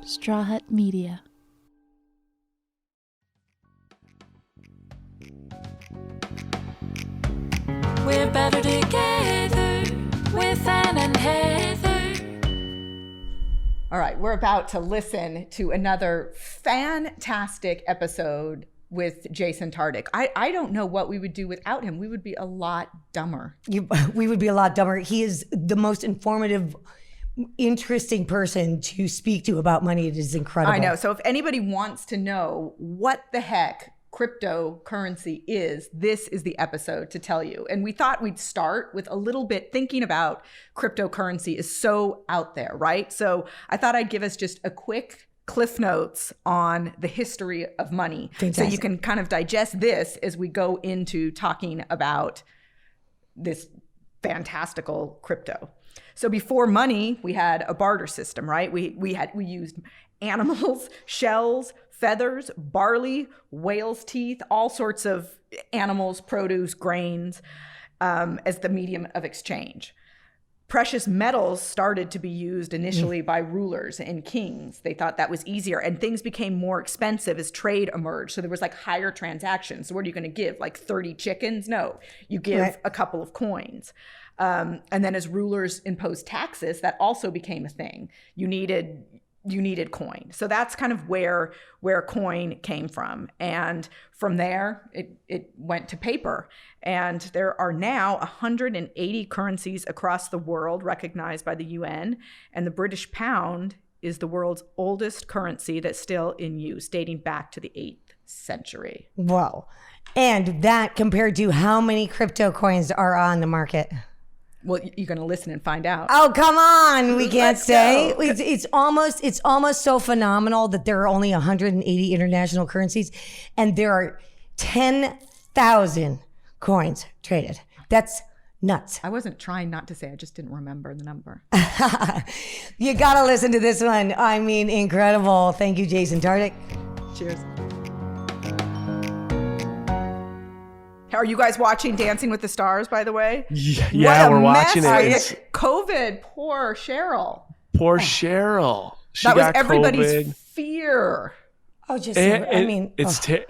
Straw Hut Media. We're better together with Ann and Heather. All right, we're about to listen to another fantastic episode with Jason Tartick. I don't know what we would do without him. We would be a lot dumber. We would be a lot dumber. He is the most informative, interesting person to speak to about money. It is incredible. I know. So if anybody wants to know what the heck cryptocurrency is, this is the episode to tell you. And we thought we'd start with a little bit thinking about cryptocurrency is so out there, right? So I thought I'd give us just a quick Cliff Notes on the history of money. Fantastic. So you can kind of digest this as we go into talking about this fantastical crypto. So before money, we had a barter system, right? We used animals, shells, feathers, barley, whale's teeth, all sorts of animals, produce, grains, as the medium of exchange. Precious metals started to be used initially by rulers and kings. They thought that was easier, and things became more expensive as trade emerged. So there was like higher transactions. So what are you going to give? Like 30 chickens? No, you give a couple of coins. And then as rulers imposed taxes, that also became a thing. You needed coin. So that's kind of where coin came from. And from there, it went to paper. And there are now 180 currencies across the world recognized by the UN. And the British pound is the world's oldest currency that's still in use, dating back to the 8th century. Wow. And that compared to how many crypto coins are on the market? Well, you're going to listen and find out. Oh, come on. We can't Let's say. go. It's almost so phenomenal that there are only 180 international currencies and there are 10,000 coins traded. That's nuts. I wasn't trying not to say, I just didn't remember the number. You got to listen to this one. I mean, incredible. Thank you, Jason Tartick. Cheers. Are you guys watching Dancing with the Stars, by the way? Yeah, we're watching it. COVID, poor Cheryl. Poor Cheryl. That was got everybody's COVID. fear. Oh, just,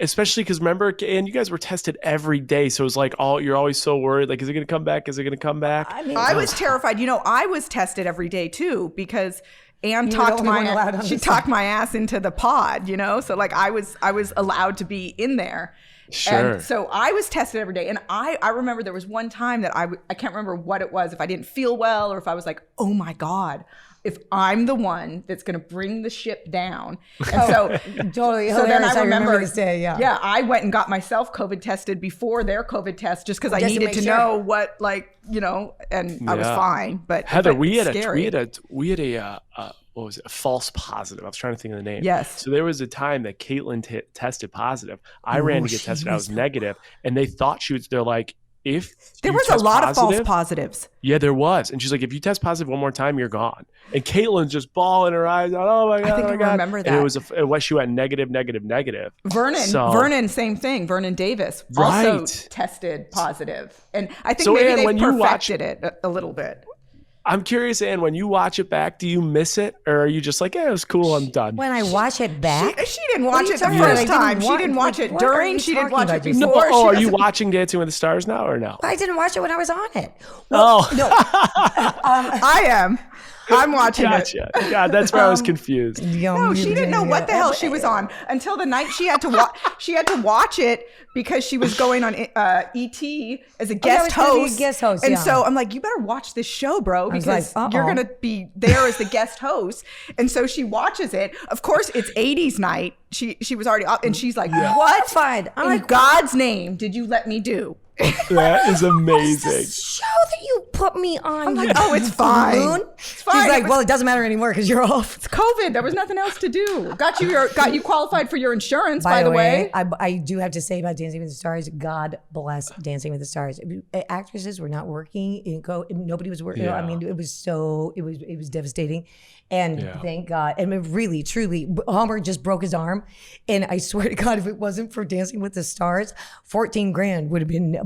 especially because remember, and you guys were tested every day. So it was like, you're always so worried. Like, is it going to come back? Is it going to come back? I was terrified. You know, I was tested every day too, because Anne talked my ass into the pod, you know? So like I was allowed to be in there. Sure. And so I was tested every day. And I remember there was one time that I can't remember what it was, if I didn't feel well or if I was like, oh my God, if I'm the one that's going to bring the ship down. And so totally. So then I remember this day, yeah, I went and got myself COVID tested before their COVID test, just because I needed to know what, like, you know, and I was fine. But Heather, we had a what was it? A false positive. I was trying to think of the name. Yes. So there was a time that Caitlin tested positive. I ran to get tested. I was negative, and they thought they're like, if there was a lot of false positives. Yeah, there was. And she's like, if you test positive one more time, you're gone. And Caitlin's just bawling her eyes out. Oh my God. I think I remember that. And she went negative. Vernon, same thing. Vernon Davis also tested positive. And I think maybe they perfected it a little bit. I'm curious, Anne, when you watch it back, do you miss it? Or are you just like, it was cool, I'm done? When I watch it back? She didn't watch it the first time. She didn't watch it during. She didn't watch it before. Are you watching Dancing with the Stars now or no? I didn't watch it when I was on it. Well, no. I am. I'm watching it. God, that's where I was confused. No, she didn't know what the hell she was on until the night she had to watch. She had to watch it because she was going on ET as a guest host. And so I'm like, you better watch this show, bro, because you're gonna be there as the guest host. And so she watches it. Of course, it's 80s night. She was already up, and she's like, "What? In God's name did you let me do?" That is amazing. This show that you put me on. I'm like, it's fine. It's fine. She's like, well, it doesn't matter anymore because you're off. It's COVID. There was nothing else to do. Got you qualified for your insurance, by the way. I do have to say about Dancing with the Stars, God bless Dancing with the Stars. Actresses were not working. Nobody was working. Yeah. I mean, it was devastating. And Yeah. thank God. And it really, truly, Homer just broke his arm. And I swear to God, if it wasn't for Dancing with the Stars, 14 grand would have been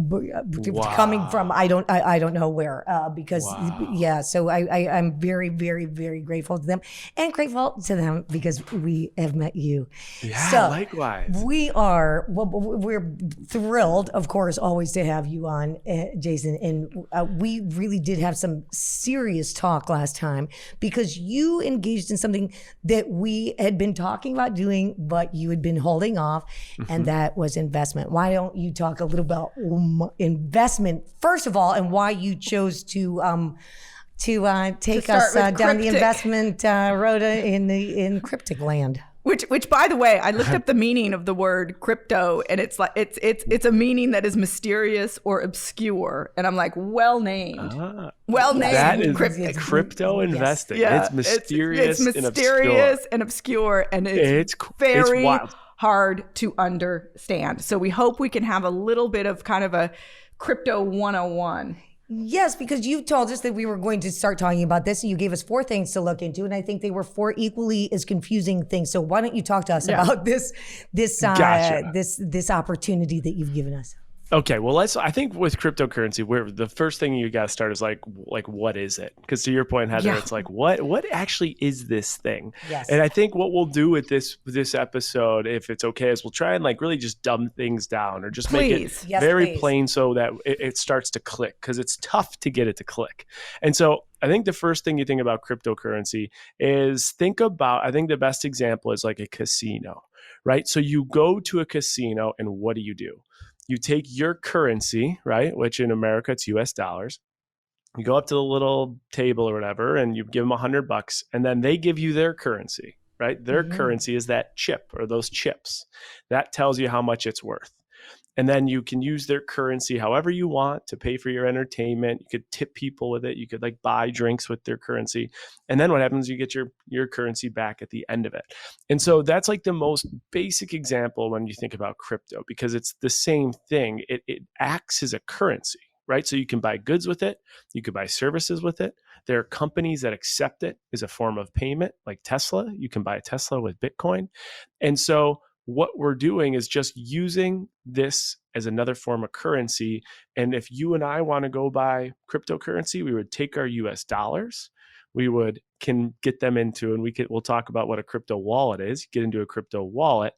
coming from, I don't know where, because yeah. So I'm very, very, very grateful to them, and grateful to them because we have met you. Yeah, So likewise. we're thrilled, of course, always to have you on, Jason. And we really did have some serious talk last time because you engaged in something that we had been talking about doing, but you had been holding off, and that was investment. Why don't you talk a little about investment first of all, and why you chose to take us down the investment road in cryptic land? Which, by the way, I looked up the meaning of the word crypto, and it's like it's a meaning that is mysterious or obscure, and I'm like, well named. That is cryptic. crypto investing. Yeah, It's mysterious, and obscure, and it's very hard to understand. So we hope we can have a little bit of kind of a crypto 101. Yes, because you told us that we were going to start talking about this, and you gave us 4 things to look into, and I think they were 4 equally as confusing things. So why don't you talk to us about this opportunity that you've given us? Okay, well, I think with cryptocurrency, where the first thing you got to start is like what is it? Because to your point, Heather, it's like what actually is this thing? Yes. And I think what we'll do with this episode, if it's okay, is we'll try and like really just dumb things down or just make it very plain so that it starts to click, because it's tough to get it to click. And so I think the first thing you think about cryptocurrency is I think the best example is like a casino, right? So you go to a casino and what do? You take your currency, right, which in America it's US dollars. You go up to the little table or whatever, and you give them $100, and then they give you their currency, right? Their currency is that chip or those chips. That tells you how much it's worth. And then you can use their currency however you want to pay for your entertainment. You could tip people with it. You could like buy drinks with their currency. And then what happens, you get your currency back at the end of it. And so that's like the most basic example when you think about crypto, because it's the same thing. It acts as a currency, right? So you can buy goods with it. You could buy services with it. There are companies that accept it as a form of payment, like Tesla. You can buy a Tesla with Bitcoin. And so what we're doing is just using this as another form of currency. And if you and I want to go buy cryptocurrency, we would take our US dollars, can get them into, and we'll talk about what a crypto wallet is, get into a crypto wallet,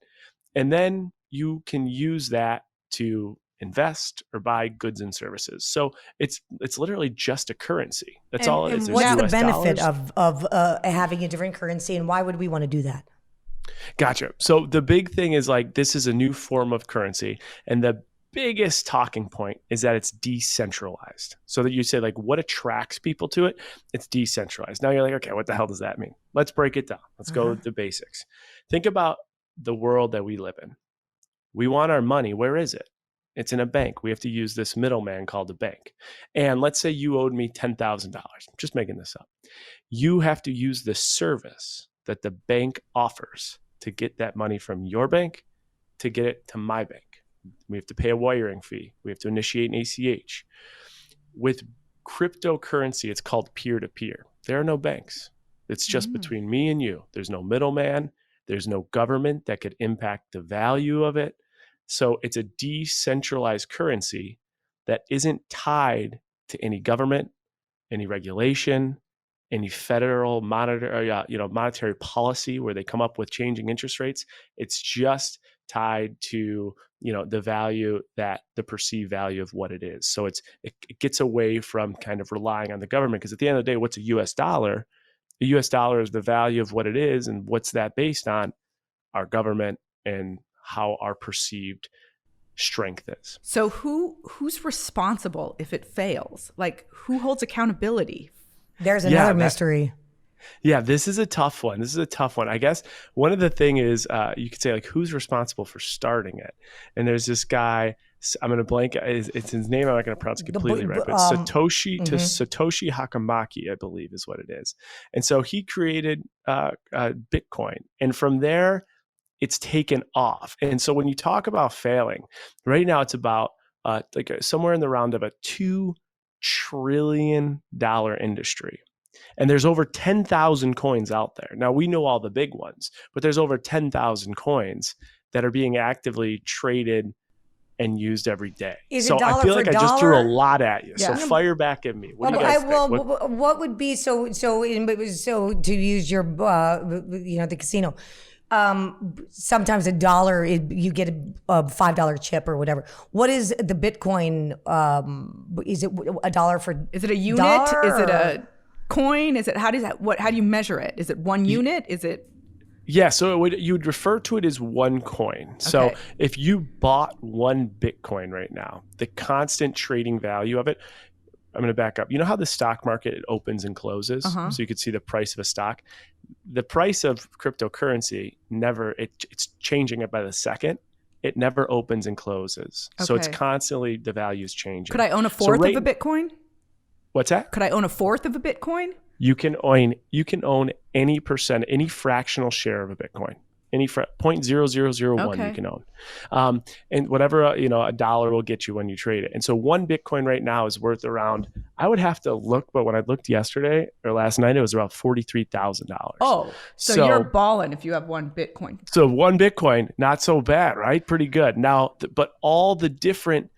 and then you can use that to invest or buy goods and services. So it's literally just a currency. That's all it is. What's the benefit of having a different currency, and why would we want to do that? Gotcha. So the big thing is like, this is a new form of currency. And the biggest talking point is that it's decentralized. So that you say like, what attracts people to it? It's decentralized. Now you're like, okay, what the hell does that mean? Let's break it down. Let's go with the basics. Think about the world that we live in. We want our money. Where is it? It's in a bank. We have to use this middleman called a bank. And let's say you owed me $10,000. I'm just making this up. You have to use the service that the bank offers to get that money from your bank to get it to my bank. We have to pay a wiring fee. We have to initiate an ACH. With cryptocurrency, it's called peer-to-peer. There are no banks. It's just between me and you. There's no middleman. There's no government that could impact the value of it. So it's a decentralized currency that isn't tied to any government, any regulation, any federal monetary policy where they come up with changing interest rates. It's just tied to the value, that the perceived value of what it is. So it gets away from kind of relying on the government, because at the end of the day, what's a US dollar? The US dollar is the value of what it is, and what's that based on? Our government and how our perceived strength is. So who's responsible if it fails? Like, who holds accountability? There's another mystery. Yeah, this is a tough one. I guess one of the thing is, you could say like, who's responsible for starting it? And there's this guy, I'm going to blank. It's his name. I'm not going to pronounce it completely right, but Satoshi Hakamaki, I believe is what it is. And so he created Bitcoin. And from there, it's taken off. And so when you talk about failing, right now it's about somewhere in the round of a $2 trillion industry. And there's over 10,000 coins out there. Now, we know all the big ones, but there's over 10,000 coins that are being actively traded and used every day. So I feel like I just threw a lot at you. Yeah. So fire back at me. What do you guys think? What would be so to use your the casino? Sometimes $1 you get a $5 chip or whatever. What is the Bitcoin? Is it $1 for? Is it a unit? Is it a coin? Is it how do you measure it? Is it one unit? Is it? Yeah, so you would refer to it as one coin. So if you bought one Bitcoin right now, the constant trading value of it, I'm going to back up. You know how the stock market it opens and closes? So you could see the price of a stock. The price of cryptocurrency it's changing it by the second. It never opens and closes. Okay. So it's constantly, the value is changing. Could I own a fourth of a Bitcoin? What's that? Could I own a fourth of a Bitcoin? You can own any fractional share of a Bitcoin, any 0.0001 you can own, and whatever $1 will get you when you trade it. And so one Bitcoin right now is worth around. I would have to look, but when I looked yesterday or last night, it was around $43,000. Oh, so you're balling if you have one Bitcoin. So one Bitcoin, not so bad, right? Pretty good. Now, but all the different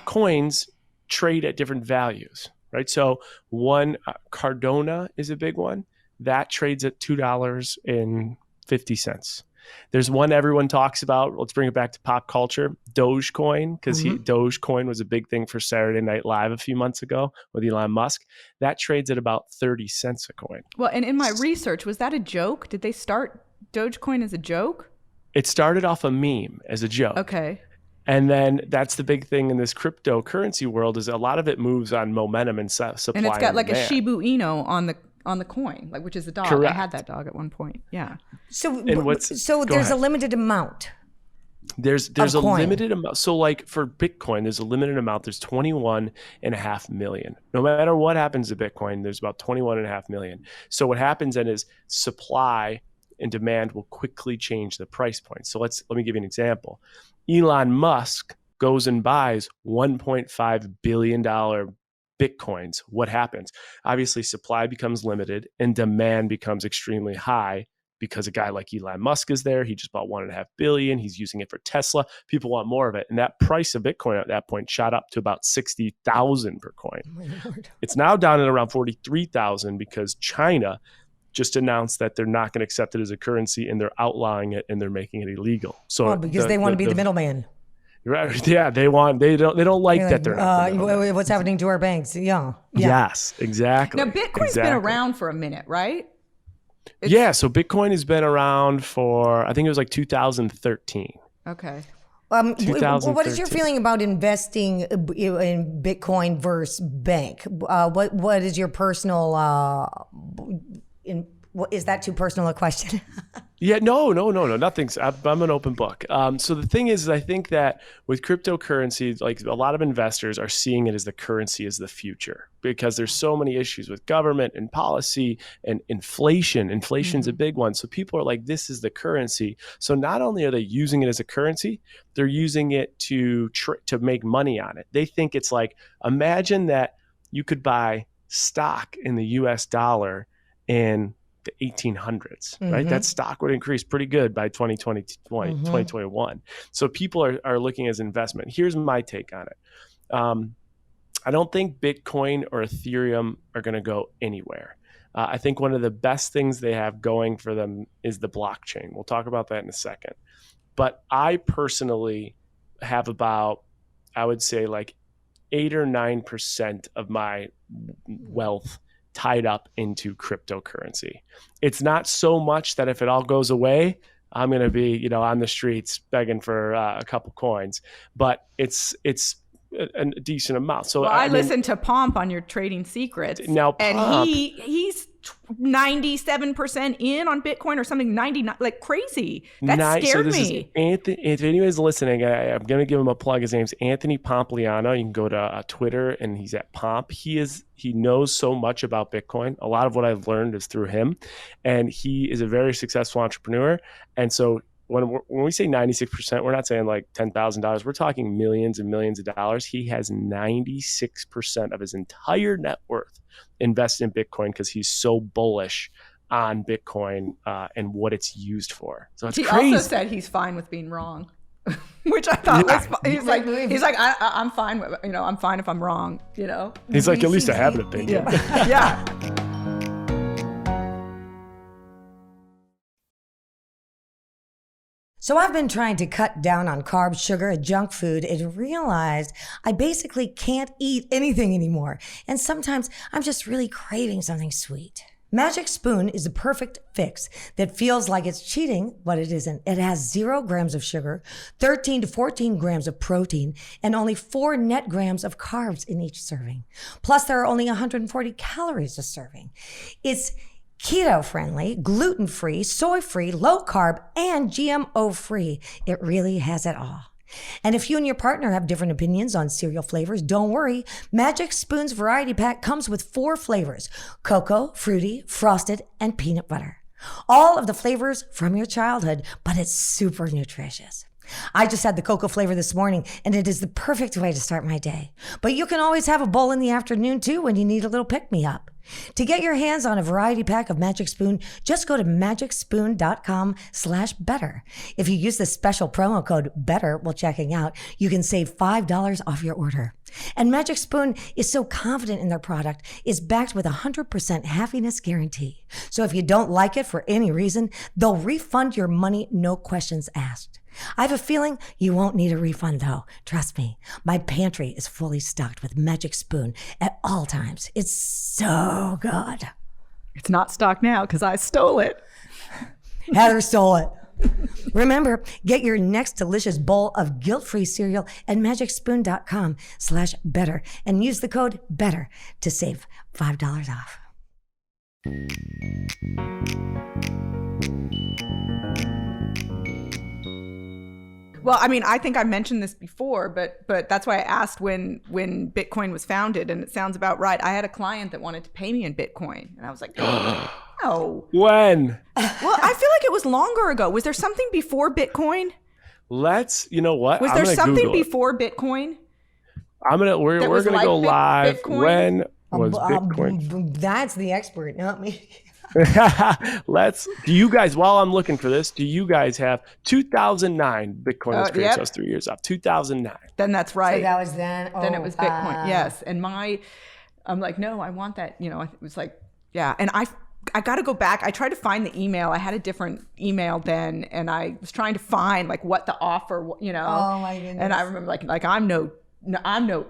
coins trade at different values. Right. So one Cardona is a big one that trades at $2.50. There's one everyone talks about. Let's bring it back to pop culture. Dogecoin, because Dogecoin was a big thing for Saturday Night Live a few months ago with Elon Musk. That trades at about 30 cents a coin. Well, and in my research, was that a joke? Did they start Dogecoin as a joke? It started off a meme as a joke. Okay. And then that's the big thing in this cryptocurrency world is a lot of it moves on momentum and supply. And it's got like a Shiba Inu on the coin, like which is a dog. Correct. I had that dog at one point. Yeah. So there's a limited amount. There's a limited amount. So like for Bitcoin, there's a limited amount. There's 21.5 million. No matter what happens to Bitcoin, there's about 21.5 million. So what happens then is supply and demand will quickly change the price point. So let me give you an example. Elon Musk goes and buys $1.5 billion Bitcoins. What happens? Obviously, supply becomes limited and demand becomes extremely high because a guy like Elon Musk is there. He just bought $1.5 billion. He's using it for Tesla. People want more of it. And that price of Bitcoin at that point shot up to about 60,000 per coin. Oh, it's now down at around 43,000 because China just announced that they're not going to accept it as a currency and they're outlawing it and they're making it illegal. So because they want to be the middleman. Right. Yeah, they don't like that they're not. What's happening to our banks? Yeah. Yes, exactly. Now Bitcoin's been around for a minute, right? So Bitcoin has been around for I think it was like 2013. Okay. What is your feeling about investing in Bitcoin versus bank? What is your personal is that too personal a question? Yeah, no. Nothing's. I'm an open book. So the thing is, I think that with cryptocurrency, like a lot of investors are seeing it as the currency as the future because there's so many issues with government and policy and inflation. Inflation's a big one. So people are like, this is the currency. So not only are they using it as a currency, they're using it to make money on it. They think it's like, imagine that you could buy stock in the US dollar in the 1800s, right? That stock would increase pretty good by 2021. So people are looking as investment. Here's my take on it. I don't think Bitcoin or Ethereum are going to go anywhere. I think one of the best things they have going for them is the blockchain. We'll talk about that in a second. But I personally have about, I would say like 8 or 9% of my wealth tied up into cryptocurrency. It's not so much that if it all goes away, I'm going to be, on the streets begging for a couple coins, but it's a decent amount. So I listened to Pomp on your Trading Secrets. Now, Pomp, and he's 97% in on Bitcoin or something, 99, like crazy. That scared me. Anthony, if anyone's listening, I'm going to give him a plug. His name's Anthony Pompliano. You can go to Twitter and he's at Pomp. He knows so much about Bitcoin. A lot of what I've learned is through him, and he is a very successful entrepreneur. And so when we say 96%, we're not saying like $10,000. We're talking millions and millions of dollars. He has 96% of his entire net worth invested in Bitcoin because he's so bullish on Bitcoin and what it's used for. So it's crazy. He also said he's fine with being wrong, which I thought was fun. He's like I'm fine with, I'm fine if I'm wrong, He's like, at least I have an opinion. Yeah. So I've been trying to cut down on carbs, sugar, and junk food and realized I basically can't eat anything anymore. And sometimes I'm just really craving something sweet. Magic Spoon is the perfect fix that feels like it's cheating, but it isn't. It has 0 grams of sugar, 13 to 14 grams of protein, and only 4 net grams of carbs in each serving. Plus, there are only 140 calories a serving. It's keto-friendly, gluten-free, soy-free, low-carb, and GMO-free. It really has it all. And if you and your partner have different opinions on cereal flavors, don't worry. Magic Spoon's variety pack comes with 4 flavors: cocoa, fruity, frosted, and peanut butter. All of the flavors from your childhood, but it's super nutritious. I just had the cocoa flavor this morning, and it is the perfect way to start my day. But you can always have a bowl in the afternoon, too, when you need a little pick-me-up. To get your hands on a variety pack of Magic Spoon, just go to magicspoon.com/better. If you use the special promo code BETTER while checking out, you can save $5 off your order. And Magic Spoon is so confident in their product, it's backed with a 100% happiness guarantee. So if you don't like it for any reason, they'll refund your money, no questions asked. I have a feeling you won't need a refund, though. Trust me, my pantry is fully stocked with Magic Spoon at all times. It's so good. It's not stocked now because I stole it. Heather stole it. Remember, get your next delicious bowl of guilt-free cereal at magicspoon.com/better and use the code BETTER to save $5 off. Well, I mean, I think I mentioned this before, but that's why I asked when Bitcoin was founded, and it sounds about right. I had a client that wanted to pay me in Bitcoin, and I was like, no. When? Well, I feel like it was longer ago. Was there something before Bitcoin? You know what? Was there something before Bitcoin? We're gonna go live. Bitcoin? When was Bitcoin? That's the expert, not me. Do you guys, while I'm looking for this, do you guys have 2009 Bitcoin was created? So I was 3 years off. 2009. Then that's right. So that was then. Then it was Bitcoin. Yes. And I'm like, no, I want that. It was like, yeah. And I got to go back. I tried to find the email. I had a different email then, and I was trying to find like what the offer, Oh my goodness. And I remember like I'm no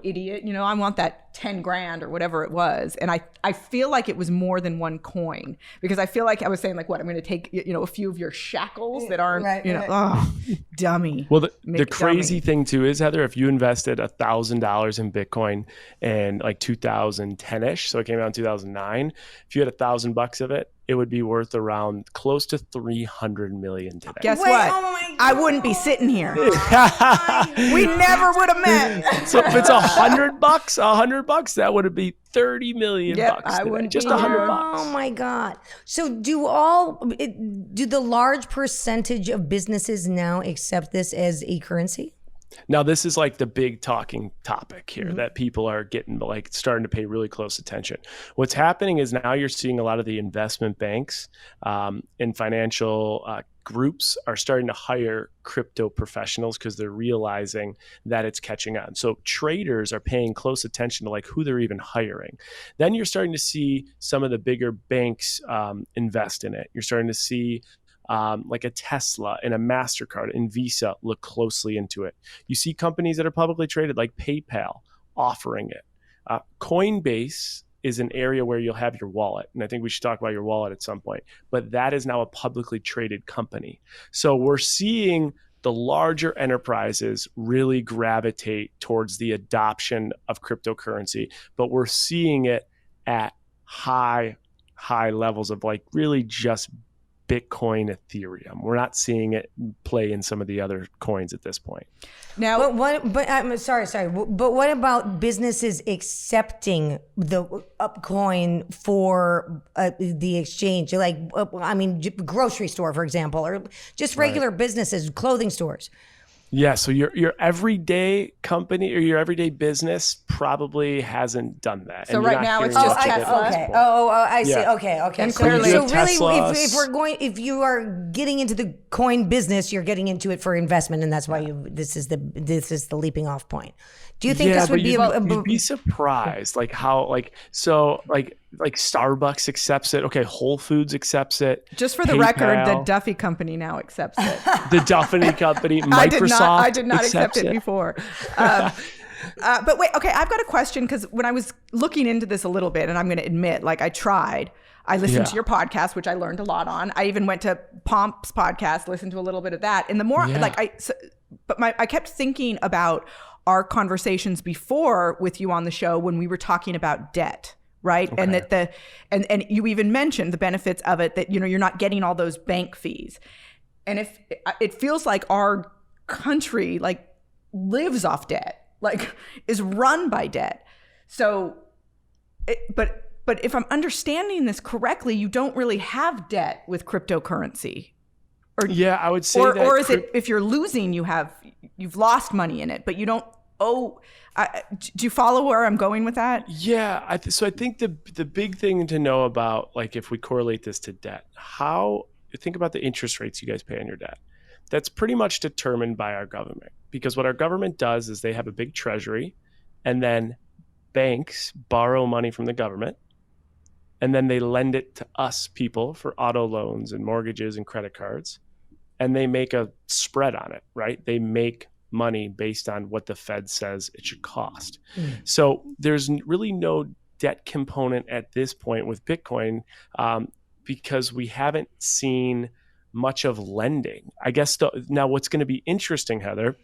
idiot, I want that 10 grand or whatever it was. And I feel like it was more than one coin, because I feel like I was saying like, what, I'm going to take, a few of your shackles that aren't, oh, dummy. Well, the crazy thing too is, Heather, if you invested $1,000 in Bitcoin in like 2010-ish, so it came out in 2009, if you had $1,000 of it, it would be worth around close to 300 million today. Guess what? Oh my God. I wouldn't be sitting here. We never would have met. So if it's $100, that would be 30 million bucks. I wouldn't just be $100. here. Oh my God. So do the large percentage of businesses now accept this as a currency? Now, this is like the big talking topic here that people are getting like starting to pay really close attention. What's happening is now you're seeing a lot of the investment banks and financial groups are starting to hire crypto professionals because they're realizing that it's catching on. So traders are paying close attention to like who they're even hiring. Then you're starting to see some of the bigger banks invest in it. You're starting to see like a Tesla and a MasterCard and Visa look closely into it. You see companies that are publicly traded like PayPal offering it. Coinbase is an area where you'll have your wallet. And I think we should talk about your wallet at some point. But that is now a publicly traded company. So we're seeing the larger enterprises really gravitate towards the adoption of cryptocurrency. But we're seeing it at high levels of like really just Bitcoin, Ethereum. We're not seeing it play in some of the other coins at this point. Now, but I'm sorry. But what about businesses accepting the coin for the exchange? Like, grocery store, for example, or just regular businesses, clothing stores. Yeah, so your everyday company or your everyday business probably hasn't done that. So right now it's just Tesla. Okay. I see. Yeah. Okay. And clearly, so really, if you are getting into the coin business, you're getting into it for investment, and that's why this is the leaping off point. Do you think this would be? You'd be surprised, like how, like Starbucks accepts it. Okay, Whole Foods accepts it. Just for the record, the Duffy Company now accepts it. The Duffy Company, Microsoft. I did not accept it before. But wait, okay, I've got a question, because when I was looking into this a little bit, and I'm going to admit, like, I listened to your podcast, which I learned a lot on. I even went to Pomp's podcast, listened to a little bit of that. And the more I kept thinking about our conversations before with you on the show when we were talking about debt, right? Okay. And that and you even mentioned the benefits of it, that, you're not getting all those bank fees. And if it feels like our country like lives off debt, like is run by debt. So, but if I'm understanding this correctly, you don't really have debt with cryptocurrency. I would say that. Or is it, if you're losing, you've lost money in it, but you don't owe. Do you follow where I'm going with that? Yeah. So I think the big thing to know about, like, if we correlate this to debt, think about the interest rates you guys pay on your debt. That's pretty much determined by our government, because what our government does is they have a big treasury, and then banks borrow money from the government, and then they lend it to us people for auto loans and mortgages and credit cards, and they make a spread on it, right? They make money based on what the Fed says it should cost. So there's really no debt component at this point with Bitcoin, because we haven't seen much of lending. I guess now what's going to be interesting, Heather,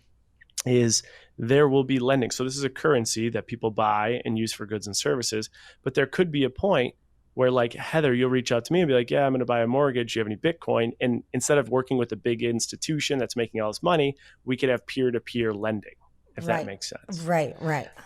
is there will be lending. So this is a currency that people buy and use for goods and services, but there could be a point where, like, Heather, you'll reach out to me and be like, yeah, I'm going to buy a mortgage. Do you have any Bitcoin? And instead of working with a big institution that's making all this money, we could have peer-to-peer lending, if that makes sense. Right.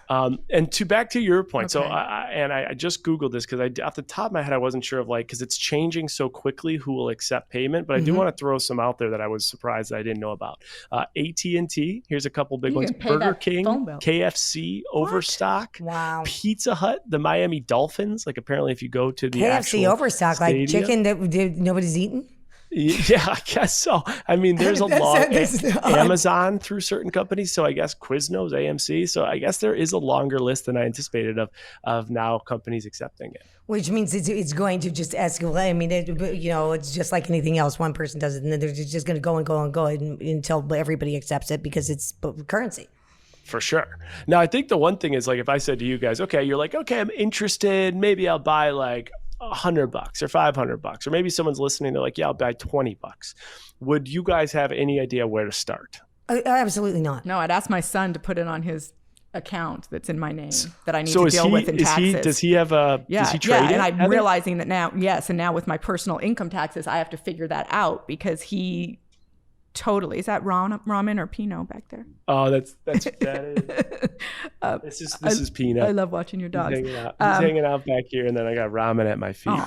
And back to your point. Okay. So I just Googled this because off the top of my head, I wasn't sure of, like, because it's changing so quickly who will accept payment. But I do want to throw some out there that I was surprised that I didn't know about. AT&T, here's a couple big ones. Burger King, KFC, Overstock, wow. Pizza Hut, the Miami Dolphins. Like, apparently if you go to the KFC Overstock, stadium, like chicken that nobody's eaten? Yeah, I guess so. I mean, there's a long Amazon through certain companies. So I guess Quiznos, AMC. So I guess there is a longer list than I anticipated of now companies accepting it. Which means it's going to just escalate. I mean, it's just like anything else. One person does it, and then they're just going to go and go and go until everybody accepts it, because it's currency. For sure. Now, I think the one thing is, like, if I said to you guys, okay, you're like, okay, I'm interested. Maybe I'll buy like $100 or $500, or maybe someone's listening, they're like, yeah, I'll buy $20. Would you guys have any idea where to start? Absolutely not. No, I'd ask my son to put it on his account that's in my name that I need to deal with in taxes. Does he have does he trade it? And I'm realizing that now, and now with my personal income taxes, I have to figure that out, because he totally, is that ramen or Pinot back there? Oh, that is. This is Peanut. I love watching your dogs. He's hanging out back here, and then I got ramen at my feet.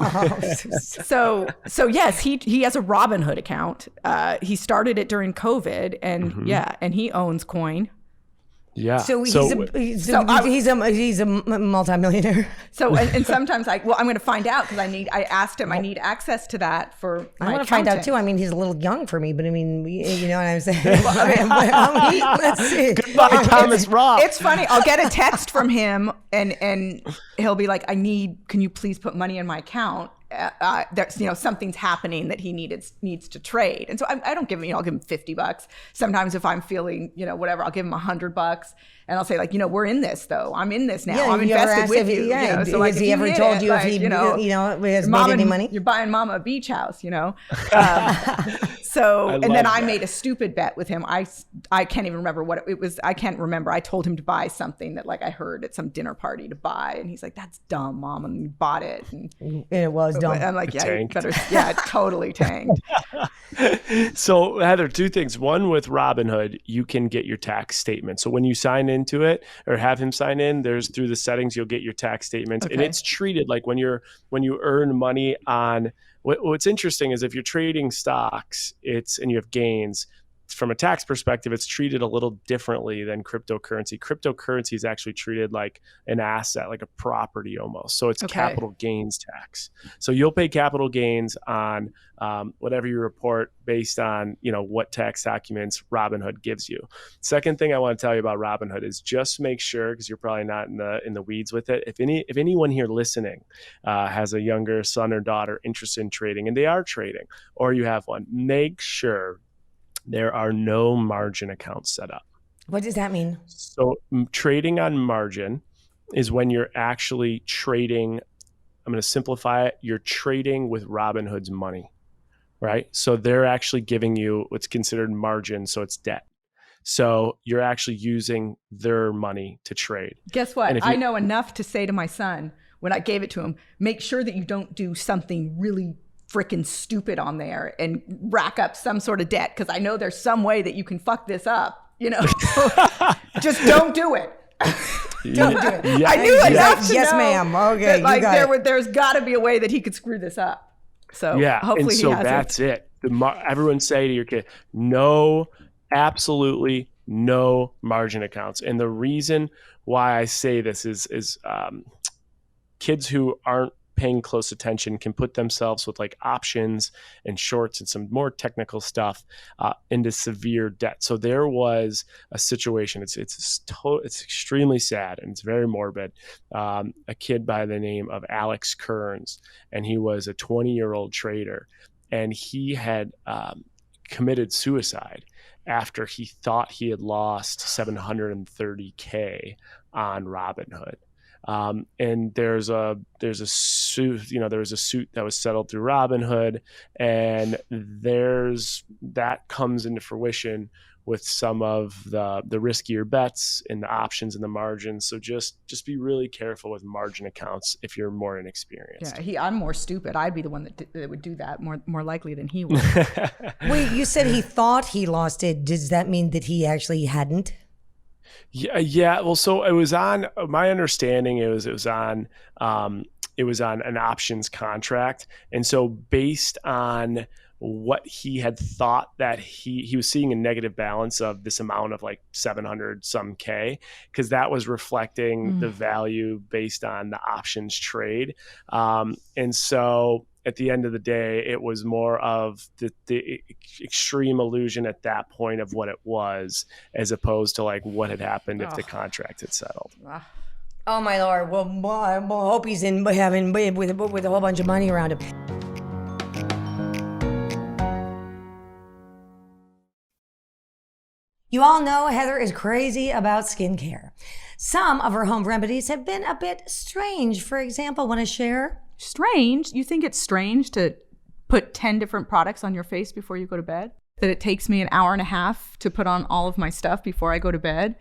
So yes, he has a Robinhood account. He started it during COVID, and and he owns coin. Yeah. So he's a multimillionaire. So and sometimes I'm going to find out, because I asked him, I need access to that for my I want to find out too. I mean, he's a little young for me, but I mean, you know what I'm saying? Let's see. Goodbye, Thomas Roth. It's funny. I'll get a text from him, and he'll be like, can you please put money in my account? There's something's happening that he needs to trade, and so I don't give him, I'll give him $50. Sometimes if I'm feeling whatever, I'll give him $100, and I'll say, like, we're in this though. I'm in this now. Yeah, I'm invested with you. So, like, has he ever told you if he has made any money? You're buying Mama a beach house, So, and then I made a stupid bet with him. I can't even remember what it was. I can't remember. I told him to buy something that like I heard at some dinner party to buy. And he's like, that's dumb, Mom. And he bought it. And it was dumb. I'm like, it totally tanked. So Heather, two things. One, with Robinhood, you can get your tax statement. So when you sign into it or have him sign in, there's through the settings, you'll get your tax statements. Okay. And it's treated like when you earn money on what's interesting is if you're trading stocks, and you have gains, from a tax perspective, it's treated a little differently than cryptocurrency. Cryptocurrency is actually treated like an asset, like a property almost. So it's capital gains tax. So you'll pay capital gains on whatever you report based on, what tax documents Robinhood gives you. Second thing I want to tell you about Robinhood is just make sure, because you're probably not in the weeds with it. If anyone here listening has a younger son or daughter interested in trading, and they are trading, or you have one, make sure there are no margin accounts set up. What does that mean? So trading on margin is when you're actually trading. I'm going to simplify it. You're trading with Robinhood's money, right? So they're actually giving you what's considered margin. So it's debt. So you're actually using their money to trade. Guess what? I know enough to say to my son when I gave it to him, make sure that you don't do something really freaking stupid on there and rack up some sort of debt, because I know there's some way that you can fuck this up, Just don't do it. Don't do it. Yeah. I knew enough to yes, know ma'am. Okay, that, there's got to be a way that he could screw this up. So hopefully he has that's it. Everyone say to your kid, no, absolutely no margin accounts. And the reason why I say this is kids who aren't paying close attention can put themselves with like options and shorts and some more technical stuff into severe debt. So there was a situation. It's extremely sad and it's very morbid. A kid by the name of Alex Kearns, and he was a 20-year-old trader, and he had committed suicide after he thought he had lost $730K on Robinhood. And there's a suit, there was a suit that was settled through Robinhood, and that comes into fruition with some of the riskier bets and the options and the margins. So just be really careful with margin accounts if you're more inexperienced. Yeah, I'm more stupid. I'd be the one that would do that more likely than he would. Wait, you said he thought he lost it. Does that mean that he actually hadn't? Yeah. Well, so it was on my understanding. It was on an options contract, and so based on what he had thought, that he was seeing a negative balance of this amount of like 700 some K, because that was reflecting the value based on the options trade, and so. At the end of the day, it was more of the extreme illusion at that point of what it was, as opposed to like what had happened if the contract had settled. Oh my Lord! Well, I hope he's in heaven with a whole bunch of money around him. You all know Heather is crazy about skincare. Some of her home remedies have been a bit strange. For example, want to share? Strange? You think it's strange to put 10 different products on your face before you go to bed? That it takes me an hour and a half to put on all of my stuff before I go to bed?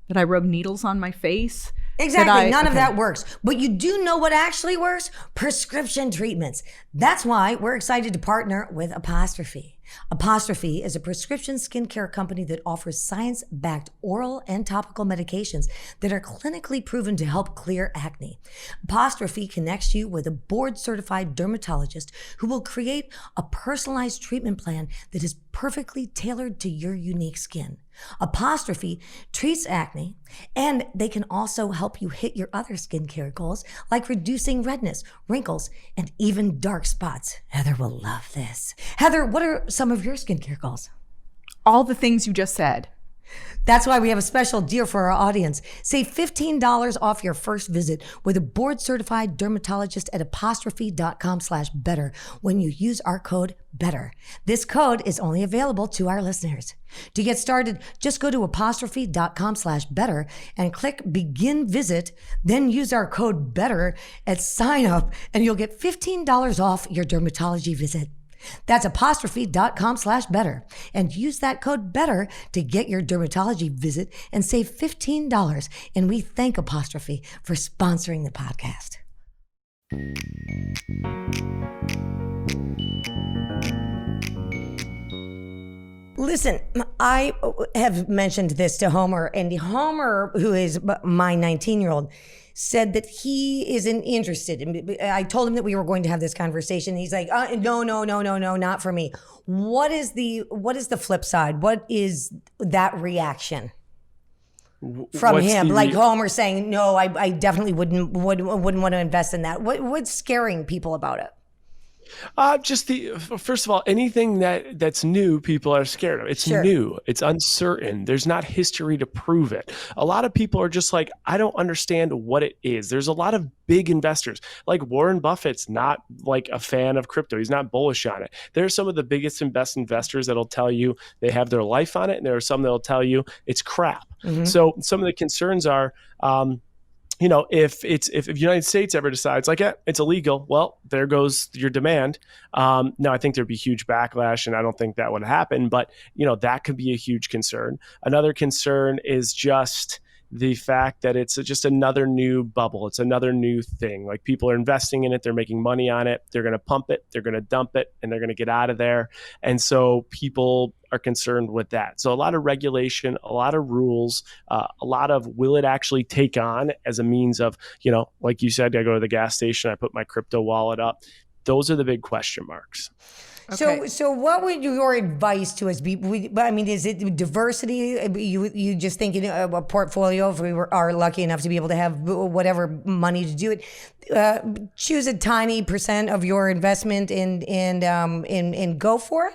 That I rub needles on my face? Exactly. None of that works. But you do know what actually works? Prescription treatments. That's why we're excited to partner with Apostrophe. Apostrophe is a prescription skincare company that offers science-backed oral and topical medications that are clinically proven to help clear acne. Apostrophe connects you with a board-certified dermatologist who will create a personalized treatment plan that is perfectly tailored to your unique skin. Apostrophe treats acne, and they can also help you hit your other skincare goals, like reducing redness, wrinkles, and even dark spots. Heather will love this. Heather, what are some of your skincare goals? All the things you just said. That's why we have a special deal for our audience. Save $15 off your first visit with a board-certified dermatologist at apostrophe.com/better when you use our code BETTER. This code is only available to our listeners. To get started, just go to apostrophe.com/better and click begin visit, then use our code BETTER at sign up, and you'll get $15 off your dermatology visit. That's apostrophe.com/better. And use that code BETTER to get your dermatology visit and save $15. And we thank Apostrophe for sponsoring the podcast. Listen, I have mentioned this to Homer, and Homer, who is my 19-year-old, said that he isn't interested. I told him that we were going to have this conversation. He's like, no, not for me. What is the flip side? What is that reaction from him? Like Homer saying, no, I definitely wouldn't want to invest in that. What's scaring people about it? First of all, anything that's new, people are scared of. It's new. It's uncertain. There's not history to prove it. A lot of people are just like, I don't understand what it is. There's a lot of big investors. Like Warren Buffett's not like a fan of crypto. He's not bullish on it. There are some of the biggest and best investors that'll tell you they have their life on it. And there are some that'll tell you it's crap. Mm-hmm. So some of the concerns are, if the United States ever decides like, it's illegal, well, there goes your demand. Now I think there'd be huge backlash, and I don't think that would happen, but that could be a huge concern. Another concern is just the fact that it's just another new bubble. It's another new thing. Like people are investing in it. They're making money on it. They're going to pump it. They're going to dump it, and they're going to get out of there. And so people are concerned with that. So a lot of regulation, a lot of rules, a lot of will it actually take on as a means of, like you said, I go to the gas station, I put my crypto wallet up. Those are the big question marks. Okay. So what would your advice to us be? Is it diversity? You just thinking of a portfolio, if we are lucky enough to be able to have whatever money to do it, choose a tiny percent of your investment and go for it?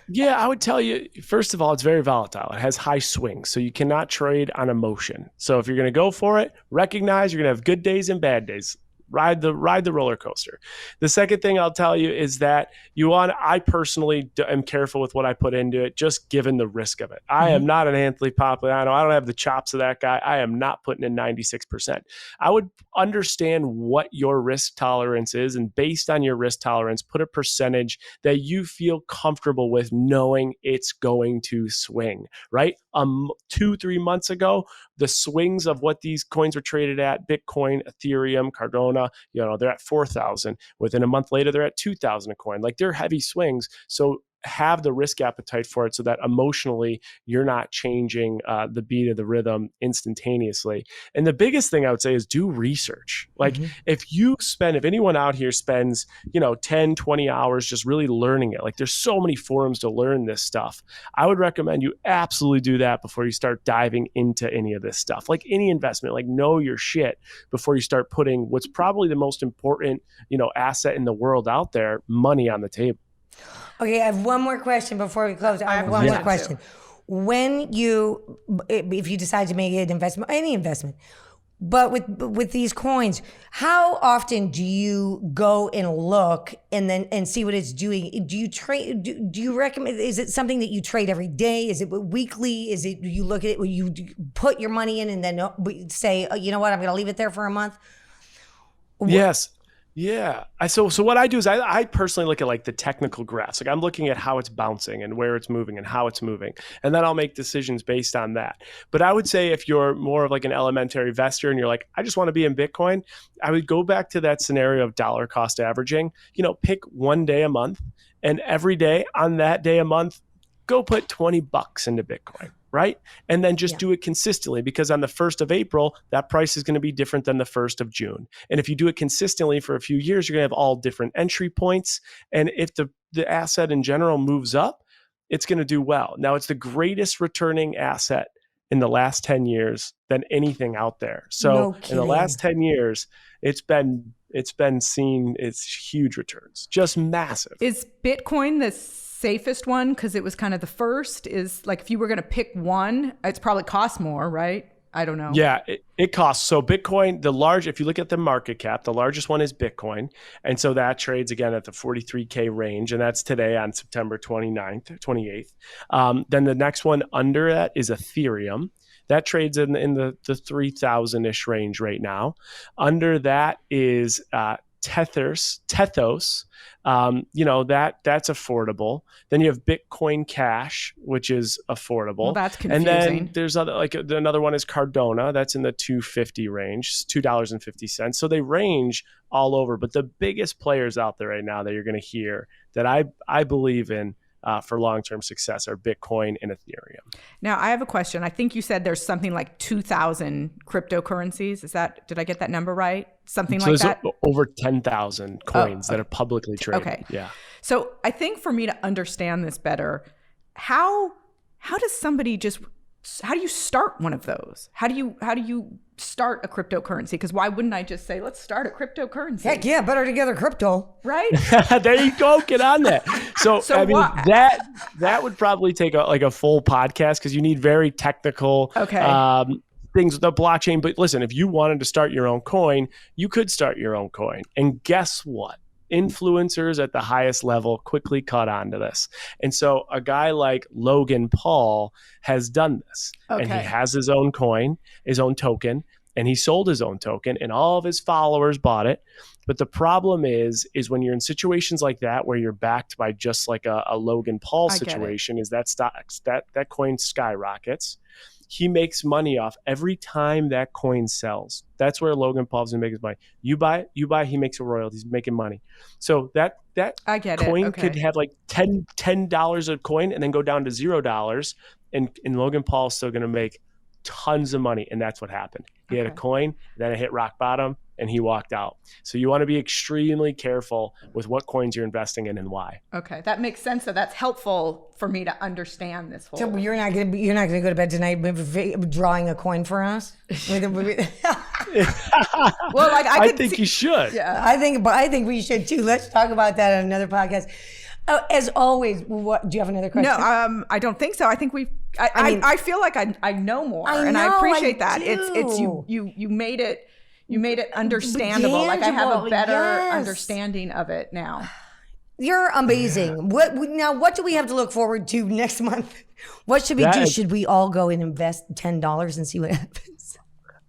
Yeah, I would tell you, first of all, it's very volatile. It has high swings, so you cannot trade on emotion. So if you're going to go for it, recognize you're going to have good days and bad days. Ride the roller coaster. The second thing I'll tell you is that I personally am careful with what I put into it, just given the risk of it. I am not an Anthony Pompliano. I don't have the chops of that guy. I am not putting in 96%. I would understand what your risk tolerance is, and based on your risk tolerance, put a percentage that you feel comfortable with knowing it's going to swing, right? 2-3 months ago, the swings of what these coins were traded at, Bitcoin, Ethereum, Cardano, they're at 4,000. Within a month later, they're at 2,000 a coin. Like they're heavy swings. So have the risk appetite for it so that emotionally you're not changing the beat of the rhythm instantaneously. And the biggest thing I would say is do research. Like if anyone out here spends, 10, 20 hours just really learning it, like there's so many forums to learn this stuff. I would recommend you absolutely do that before you start diving into any of this stuff. Like any investment, like know your shit before you start putting what's probably the most important, asset in the world out there, money on the table. Okay, I have one more question before we close. I have one more question. If you decide to make an investment, any investment, but with these coins, how often do you go and look and see what it's doing? Do you trade? Do you recommend? Is it something that you trade every day? Is it weekly? Is it you look at it? You put your money in and then say, you know what, I'm going to leave it there for a month? Yes. Yeah. So what I do is I personally look at like the technical graphs. Like I'm looking at how it's bouncing and where it's moving and how it's moving. And then I'll make decisions based on that. But I would say if you're more of like an elementary investor and you're like, I just want to be in Bitcoin, I would go back to that scenario of dollar cost averaging, pick one day a month, and every day on that day a month, go put $20 into Bitcoin. Right? And then just do it consistently, because on the 1st of April, that price is going to be different than the 1st of June. And if you do it consistently for a few years, you're going to have all different entry points. And if the asset in general moves up, it's going to do well. Now, it's the greatest returning asset in the last 10 years than anything out there. So in the last 10 years, it's been seen its huge returns, just massive. Is Bitcoin the safest one? Because it was kind of the first. Is like if you were going to pick one, it's probably cost more, right? I don't know. Yeah, it costs. So Bitcoin, if you look at the market cap, the largest one is Bitcoin. And so that trades again at the 43K range. And that's today on September 28th. Then the next one under that is Ethereum. That trades in the 3,000-ish range right now. Under that is Tethos. That's affordable. Then you have Bitcoin Cash, which is affordable. Well, that's confusing. And then there's another one is Cardona. That's in the $2.50 range, $2.50. So they range all over. But the biggest players out there right now that you're going to hear that I believe in for long-term success are Bitcoin and Ethereum. Now, I have a question. I think you said there's something like 2,000 cryptocurrencies. Did I get that number right? Something like that? There's over 10,000 coins that are publicly traded. Okay. Yeah. So I think for me to understand this better, how does somebody how do you start one of those? How do you start a cryptocurrency? Because why wouldn't I just say, let's start a cryptocurrency? Heck yeah, better together crypto. Right? There you go. Get on that. So I mean, that would probably take a full podcast because you need very technical things with the blockchain. But listen, if you wanted to start your own coin, you could start your own coin. And guess what? Influencers at the highest level quickly caught on to this. And so a guy like Logan Paul has done this. And he has his own coin, his own token, and he sold his own token and all of his followers bought it. But the problem is when you're in situations like that where you're backed by just like a Logan Paul situation, is that that coin skyrockets. He makes money off every time that coin sells. That's where Logan Paul's gonna make his money. You buy, he makes a royalty. He's making money. So that coin could have like $10 a coin and then go down to $0, and Logan Paul's still gonna make tons of money. And that's what happened. He had a coin, then it hit rock bottom, and he walked out. So you want to be extremely careful with what coins you're investing in and why. Okay, that makes sense. So that's helpful for me to understand this whole. So you're not gonna go to bed tonight drawing a coin for us? Well, like I think you should. Yeah, I think we should too. Let's talk about that on another podcast. As always, do you have another question? No, I don't think so. I think I feel like I know more, and I appreciate that. It's you made it understandable. Like I have a better understanding of it now. You're amazing. What do we have to look forward to next month? What should we do? Should we all go and invest $10 and see what happens?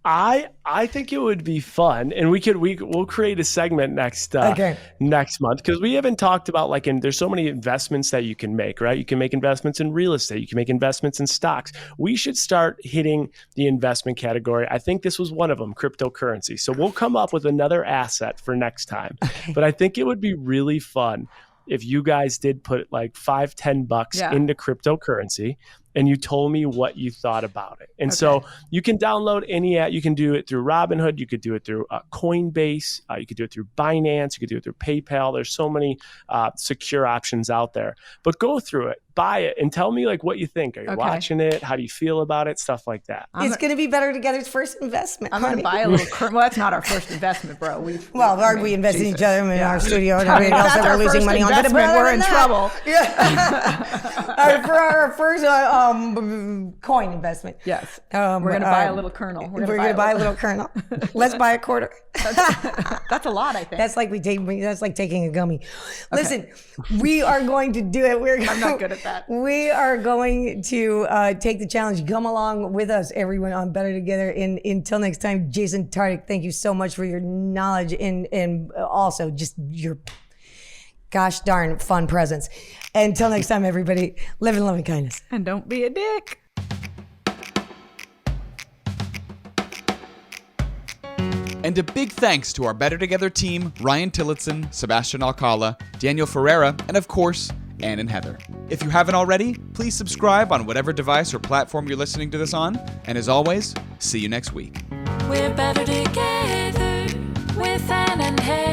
I think it would be fun, and we'll create a segment next month, because we haven't talked about there's so many investments that you can make, right? You can make investments in real estate, you can make investments in stocks. We should start hitting the investment category. I think this was one of them, cryptocurrency. So we'll come up with another asset for next time. But I think it would be really fun if you guys did put like $5-10 into cryptocurrency, and you told me what you thought about it. And so you can download any app. You can do it through Robinhood. You could do it through Coinbase. You could do it through Binance. You could do it through PayPal. There's so many secure options out there. But go through it, buy it, and tell me what you think. Are you watching it? How do you feel about it? Stuff like that. It's going to be Better Together's first investment. I'm going to buy a little. Well, that's not our first investment, bro. We invest in each other in our studio, and everybody else that we're losing money on. We're in trouble. Yeah. For our first coin investment. Yes. We're going to buy a little kernel. We're going to buy a little kernel. Let's buy a quarter. That's a lot, I think. That's like taking a gummy. Listen, we are going to do it. I'm not good at that. We are going to take the challenge. Come along with us, everyone, on Better Together. And until next time, Jason Tartick, thank you so much for your knowledge and also just your gosh darn fun presence. Until next time, everybody, live in love and kindness. And don't be a dick. And a big thanks to our Better Together team, Ryan Tillotson, Sebastian Alcala, Daniel Ferreira, and of course, Ann and Heather. If you haven't already, please subscribe on whatever device or platform you're listening to this on. And as always, see you next week. We're better together with Ann and Heather.